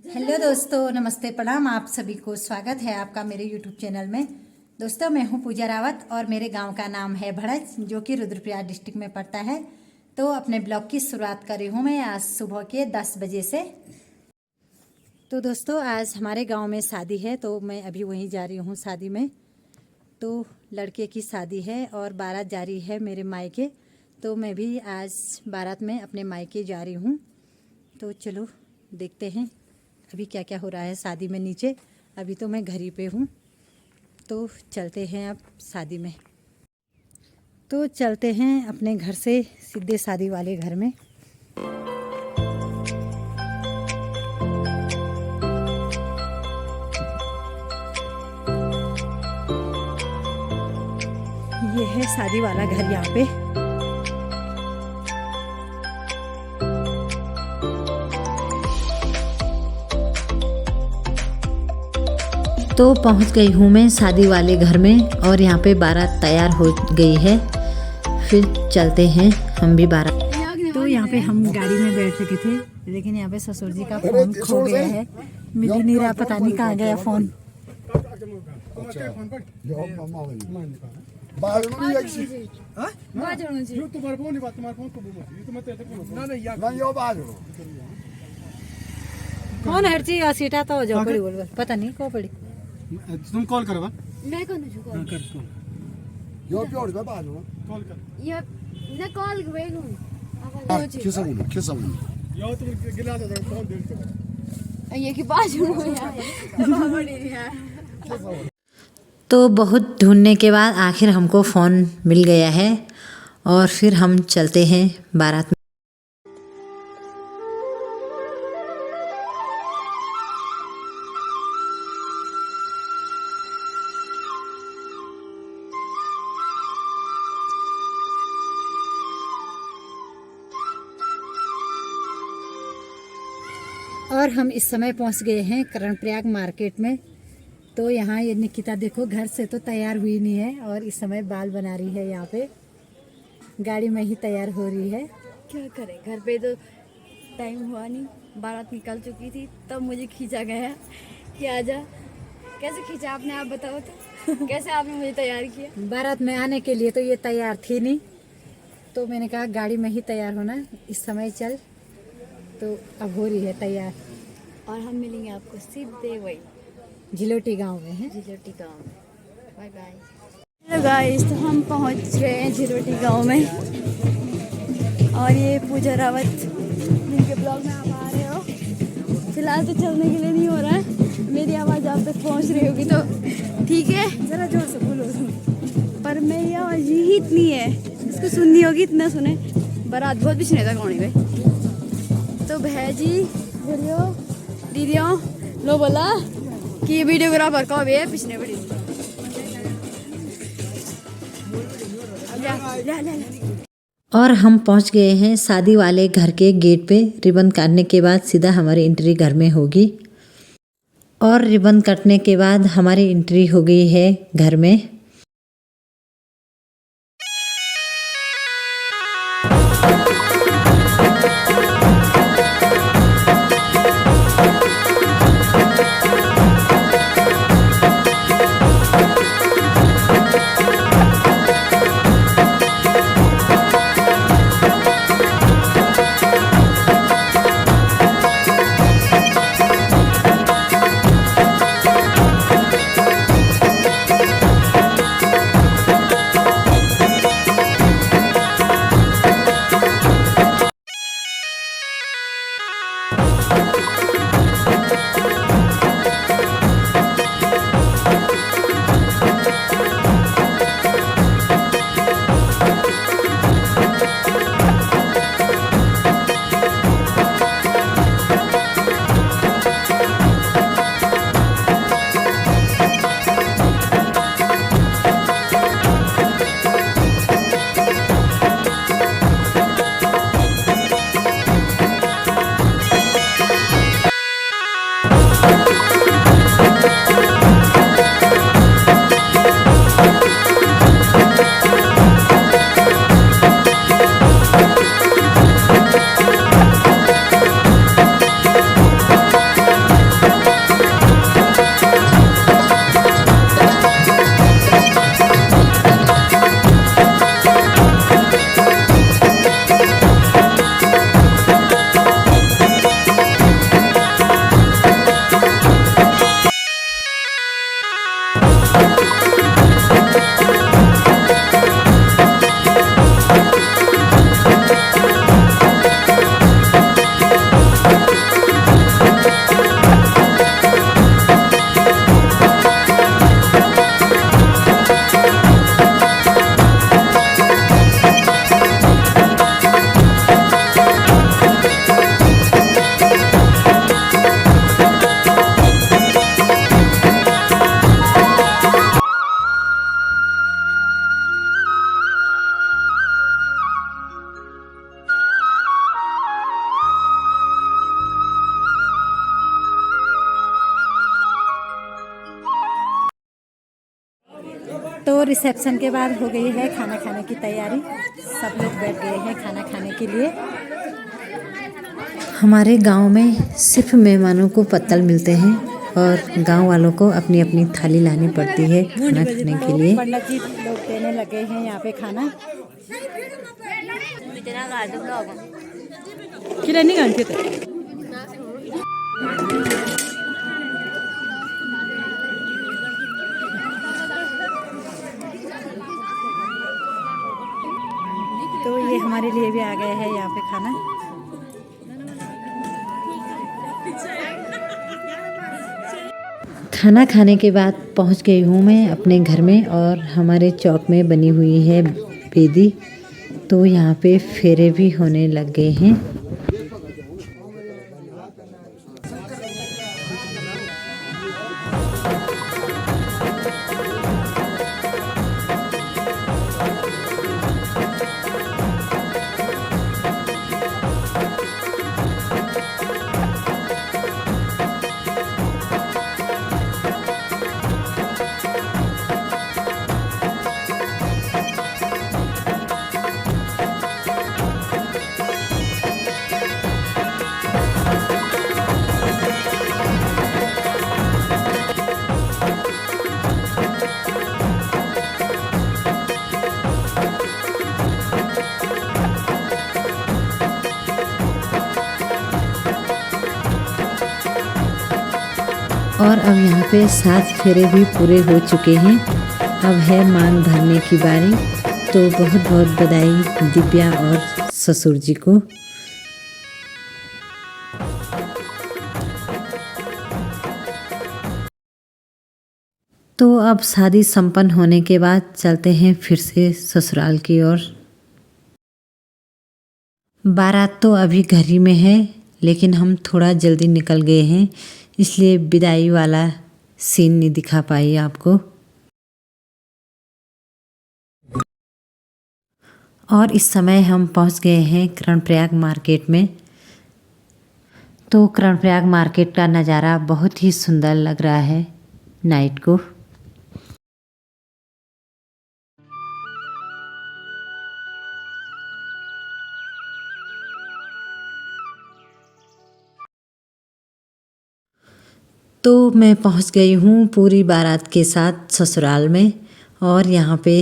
Hello दोस्तों, नमस्ते, प्रणाम। आप सभी को स्वागत है आपका मेरे यूट्यूब चैनल में। दोस्तों, मैं हूं पूजा रावत और मेरे गांव का नाम है भड़ज, जो कि रुद्रप्रयाग डिस्ट्रिक्ट में पड़ता है। तो अपने ब्लॉग की शुरुआत करी हूं मैं आज सुबह के 10 बजे से। तो दोस्तों, आज हमारे गांव में शादी है, तो मैं अभी वहीं जा रही हूं शादी में। तो लड़के की शादी है और बारात जा रही है मेरे मायके। तो मैं भी आज बारात में अपने मायके जा रही हूं। तो चलो देखते हैं अभी क्या क्या हो रहा है शादी में नीचे। अभी तो मैं घर ही पे हूँ, तो चलते हैं अब शादी में। तो चलते हैं अपने घर से सीधे शादी वाले घर में। ये है शादी वाला घर यहाँ पे। तो पहुंच गई हूँ मैं शादी वाले घर में और यहाँ पे बारात तैयार हो गई है। फिर चलते हैं हम भी बारात। तो यहाँ पे हम गाड़ी में बैठ चुके थे, लेकिन यहाँ पे ससुर जी का फोन खो गया है। मिल नहीं रहा, पता नहीं कहाँ गया फोन। कौन हर चीज सीटा तो जो पड़ी बोल, पता नहीं कौन पड़ी। तुम कॉल करो। मैं कौन हूँ कॉल कर Jag bjöd mig bara nu. Call कर ये ना कॉल करेगा Kissa hon, kissa hon. या तुम गिला दो कॉल देख के ये की बात हूँ यार। तो बहुत ढूंढने के बाद आखिर हमको फ़ोन मिल गया है और फिर हम चलते हैं बारात में। और हम इस समय पहुंच गए हैं कर्णप्रयाग मार्केट में। तो यहाँ ये निकिता देखो, घर से तो तैयार हुई नहीं है और इस समय बाल बना रही है। यहाँ पे गाड़ी में ही तैयार हो रही है। क्या करें, घर पे तो टाइम हुआ नहीं, बारात निकल चुकी थी, तब मुझे खींचा गया कि आजा। कैसे खींचा आपने, आप बताओ तो कैसे आपने मुझे तैयार किया? बारात में आने के लिए तो ये तैयार थी नहीं, तो मैंने कहा गाड़ी में ही तैयार होना, इस समय चल। तो अब हो रही है तैयार और हम मिलेंगे आपको सीधे वही झिलोटी गांव में है। झिलोटी गांव में। Bye bye. हेलो गाइस, तो हम पहुंच गए हैं झिलोटी गांव में और ये पूजा रावत जिनके ब्लॉग में आप आ रहे हो। फिलहाल तो चलने के लिए नहीं हो रहा है, मेरी आवाज़ आप तक पहुंच रही होगी तो ठीक है, ज़रा जोर से बोलो। पर मेरी आवाज़ ही इतनी है, इसको सुननी होगी, इतना सुने। बारात बहुत पिछने तक होनी भाई। तो भैजी वीडियो दीदियों लो बोला कि वीडियोग्राफर का भी है पिछने बड़ी। और हम पहुंच गए हैं शादी वाले घर के गेट पे। रिबन काटने के बाद सीधा हमारी एंट्री घर में होगी और रिबन कटने के बाद हमारी एंट्री हो गई है घर में। तो रिसेप्शन के बाद हो गई है खाना खाने की तैयारी। सब लोग बैठ गए हैं खाना खाने के लिए। हमारे गांव में सिर्फ मेहमानों को पत्तल मिलते हैं और गांव वालों को अपनी अपनी थाली लानी पड़ती है खाना खाने के लिए। पंडित जी लोग देने लगे हैं यहाँ पे खाना। तो ये हमारे लिए भी आ गया है यहाँ पे खाना। खाना खाने के बाद पहुँच गई हूँ मैं अपने घर में और हमारे चौक में बनी हुई है बेदी। तो यहाँ पे फेरे भी होने लग गए हैं। और अब यहाँ पे 7 फेरे भी पूरे हो चुके हैं। अब है मांग भरने की बारी। तो बहुत बहुत बधाई दिव्या और ससुर जी को। तो अब शादी संपन्न होने के बाद चलते हैं फिर से ससुराल की ओर। बारात तो अभी घर ही में है, लेकिन हम थोड़ा जल्दी निकल गए हैं, इसलिए विदाई वाला सीन नहीं दिखा पाई आपको। और इस समय हम पहुंच गए हैं कर्णप्रयाग मार्केट में। तो कर्णप्रयाग मार्केट का नज़ारा बहुत ही सुंदर लग रहा है नाइट को। तो मैं पहुंच गई हूँ पूरी बारात के साथ ससुराल में और यहाँ पे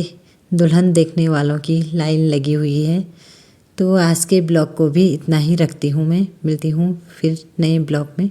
दुल्हन देखने वालों की लाइन लगी हुई है। तो आज के ब्लॉग को भी इतना ही रखती हूँ मैं। मिलती हूँ फिर नए ब्लॉग में।